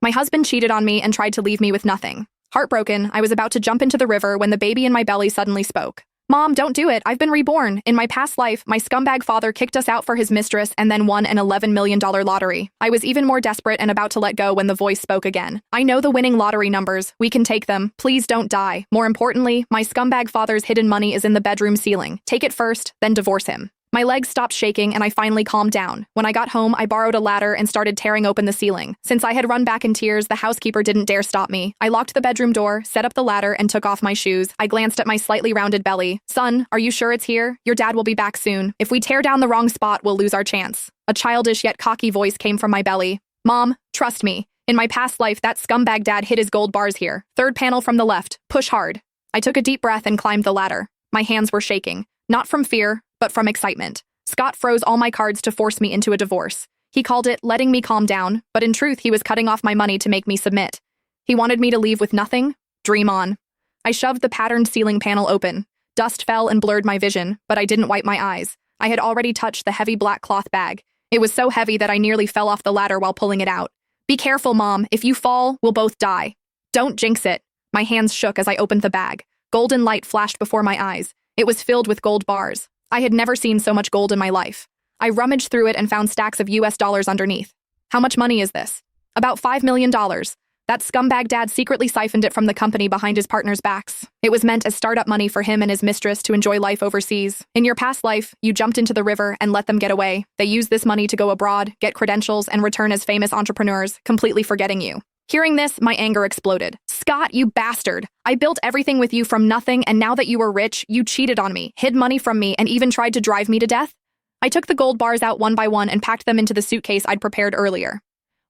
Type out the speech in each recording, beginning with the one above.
My husband cheated on me and tried to leave me with nothing. Heartbroken, I was about to jump into the river when the baby in my belly suddenly spoke. Mom, don't do it. I've been reborn. In my past life, my scumbag father kicked us out for his mistress and then won an $11 million lottery. I was even more desperate and about to let go when the voice spoke again. I know the winning lottery numbers. We can take them. Please don't die. More importantly, my scumbag father's hidden money is in the bedroom ceiling. Take it first, then divorce him. My legs stopped shaking and I finally calmed down. When I got home, I borrowed a ladder and started tearing open the ceiling. Since I had run back in tears, the housekeeper didn't dare stop me. I locked the bedroom door, set up the ladder, and took off my shoes. I glanced at my slightly rounded belly. Son, are you sure it's here? Your dad will be back soon. If we tear down the wrong spot, we'll lose our chance. A childish yet cocky voice came from my belly. Mom, trust me. In my past life, that scumbag dad hid his gold bars here. Third panel from the left. Push hard. I took a deep breath and climbed the ladder. My hands were shaking. Not from fear, but from excitement. Scott froze all my cards to force me into a divorce. He called it letting me calm down, but in truth, he was cutting off my money to make me submit. He wanted me to leave with nothing. Dream on. I shoved the patterned ceiling panel open. Dust fell and blurred my vision, but I didn't wipe my eyes. I had already touched the heavy black cloth bag. It was so heavy that I nearly fell off the ladder while pulling it out. Be careful, Mom. If you fall, we'll both die. Don't jinx it. My hands shook as I opened the bag. Golden light flashed before my eyes. It was filled with gold bars. I had never seen so much gold in my life. I rummaged through it and found stacks of US dollars underneath. How much money is this? About $5 million. That scumbag dad secretly siphoned it from the company behind his partner's backs. It was meant as startup money for him and his mistress to enjoy life overseas. In your past life, you jumped into the river and let them get away. They used this money to go abroad, get credentials, and return as famous entrepreneurs, completely forgetting you. Hearing this, my anger exploded. Scott, you bastard! I built everything with you from nothing, and now that you were rich, you cheated on me, hid money from me, and even tried to drive me to death? I took the gold bars out one by one and packed them into the suitcase I'd prepared earlier.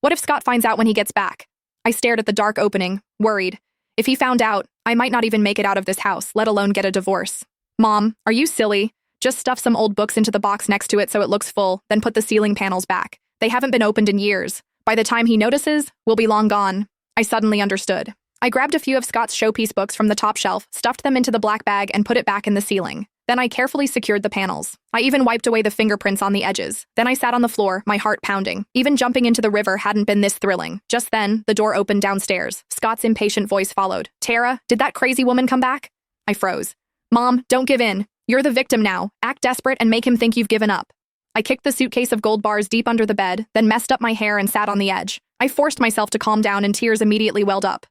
What if Scott finds out when he gets back? I stared at the dark opening, worried. If he found out, I might not even make it out of this house, let alone get a divorce. Mom, are you silly? Just stuff some old books into the box next to it so it looks full, then put the ceiling panels back. They haven't been opened in years. By the time he notices, we'll be long gone. I suddenly understood. I grabbed a few of Scott's showpiece books from the top shelf, stuffed them into the black bag, and put it back in the ceiling. Then I carefully secured the panels. I even wiped away the fingerprints on the edges. Then I sat on the floor, my heart pounding. Even jumping into the river hadn't been this thrilling. Just then, the door opened downstairs. Scott's impatient voice followed. Tara, did that crazy woman come back? I froze. Mom, don't give in. You're the victim now. Act desperate and make him think you've given up. I kicked the suitcase of gold bars deep under the bed, then messed up my hair and sat on the edge. I forced myself to calm down and tears immediately welled up.